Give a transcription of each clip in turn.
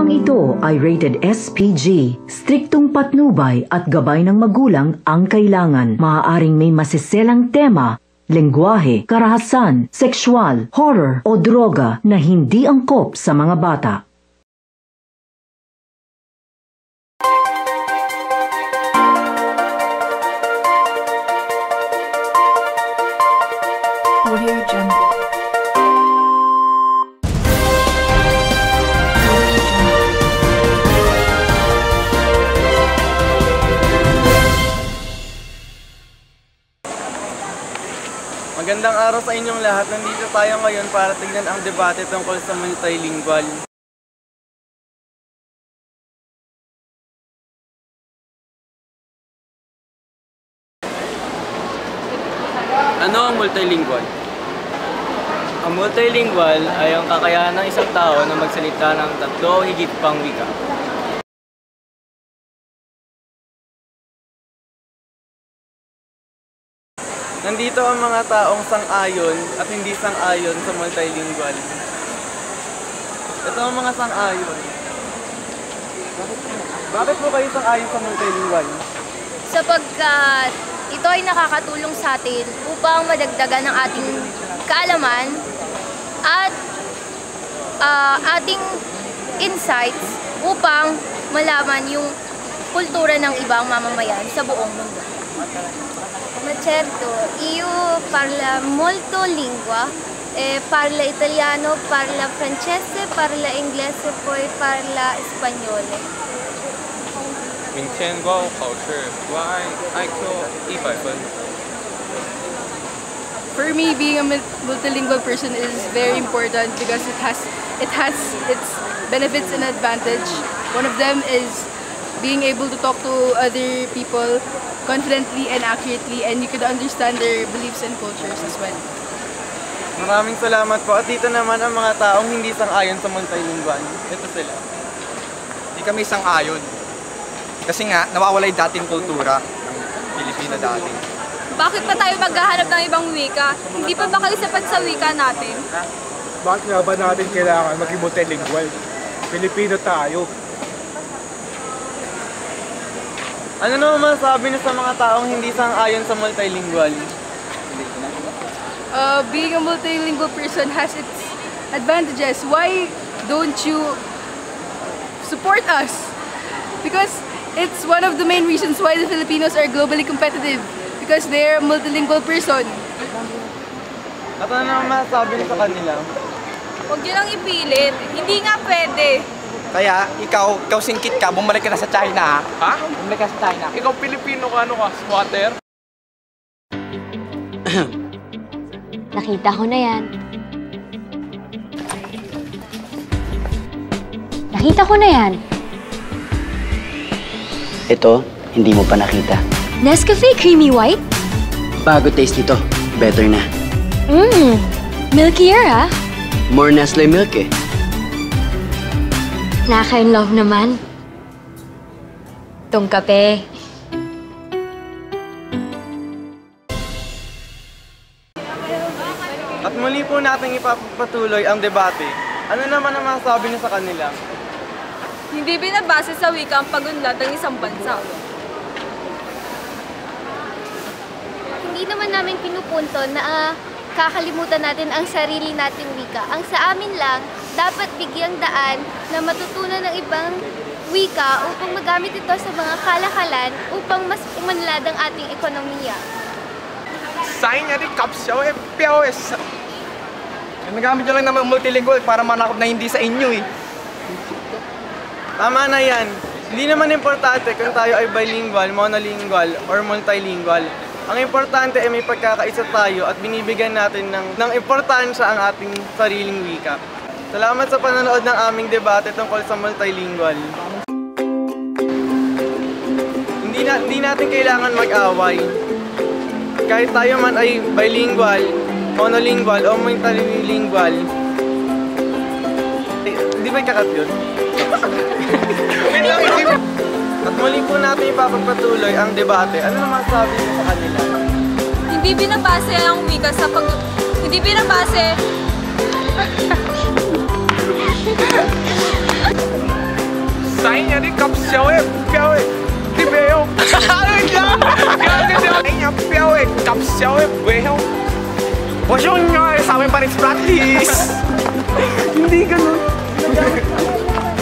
Programang ito ay rated SPG. Striktong patnubay at gabay ng magulang ang kailangan. Maaaring may masiselang tema, lengguwahe, karahasan, sexual, horror o droga na hindi angkop sa mga bata. Audio Jungle. Magandang araw sa inyong lahat. Nandito tayo ngayon para tignan ang debate tungkol sa multilingual. Ano ang multilingual? Ang multilingual ay ang kakayahan ng isang tao na magsalita ng 3 o higit pang wika. Nandito ang mga taong sang-ayon at hindi sang-ayon sa multilingual. Ito ang mga sang-ayon. Bakit po kayo sang-ayon sa multilingual? Sapagkat ito ay nakakatulong sa atin upang madagdagan ang ating kaalaman at ating insights upang malaman yung kultura ng ibang mamamayan sa buong mundo. Ma certo, io parlo molto lingua, parla italiano, parla francese, parla inglese, poi parla spagnolo. 明天高考试，我IQ 100分。 For me, being a multilingual person is very important because it has its benefits and advantage. One of them is being able to talk to other people confidently and accurately, and you could understand their beliefs and cultures as well. Maraming salamat po. At dito naman ang mga taong hindi sang-ayon sa multilingual. Ito sila. Hindi kami sang-ayon. Kasi nga, nawawala yung dating kultura ng Pilipino dati. Bakit pa tayo maghahanap ng ibang wika? Hindi pa ba kayo sapat sa wika natin? Bakit nga ba natin kailangan maging multilingual? Pilipino tayo. Ano naman masasabi niyo sa mga taong hindi sang-ayon sa multilingual? Being a multilingual person has its advantages. Why don't you support us? Because it's one of the main reasons why the Filipinos are globally competitive. Because they're a multilingual person. At ano naman masasabi niyo sa kanila? Huwag niyo lang ipilit. Hindi nga pwede. Kaya, ikaw singkit ka, bumalik ka na sa China, ha? Ha? Bumalik ka sa China. Ikaw Pilipino ka, ano ka? Squatter? Nakita ko na yan. Nakita ko na yan. Ito, hindi mo pa nakita. Nescafe Creamy White? Bago taste nito, better na. Milkier ah. More Nestle milk eh. Nakaka-in-love naman. Tong kape. At muli po natin ipapatuloy ang debate. Ano naman ang masasabi niyo sa kanila? Hindi binabase sa wika ang pagunlad ng isang bansa. Hindi naman namin pinupunto na kakalimutan natin ang sarili nating wika. Ang sa amin lang, dapat bigyang daan na matutunan ng ibang wika upang magamit ito sa mga kalakalan upang mas umanlad ang ating ekonomiya. Sign niya rin kapsyaw eh, piyaw eh. Nagamit nyo lang naman multilingual para manakop na hindi sa inyo eh. Tama na yan. Hindi naman importante kung tayo ay bilingual, monolingual, or multilingual. Ang importante ay may pagkakaisa tayo at binibigyan natin ng importansya ang ating sariling wika. Salamat sa panonood ng aming debate tungkol sa multilingual. Hindi natin kailangan mag-away. Kahit tayo man ay bilingual, monolingual o multilingual. Di ba kakat yun? At muli po natin ipapagpatuloy ang debate. Ano naman sabi niyo sa kanila? Hindi binabase ang wika sa Hindi binabase... Sayang di kapsyaw eh, piyaw eh. Di beyo. Ano yan? Kaya piyaw eh, kapsyaw eh, beyo. What's yung nga sa amin pa rin please? Hindi ganun.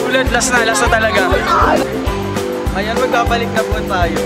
Ulit, last na talaga. Ayan, magbabalik na po tayo.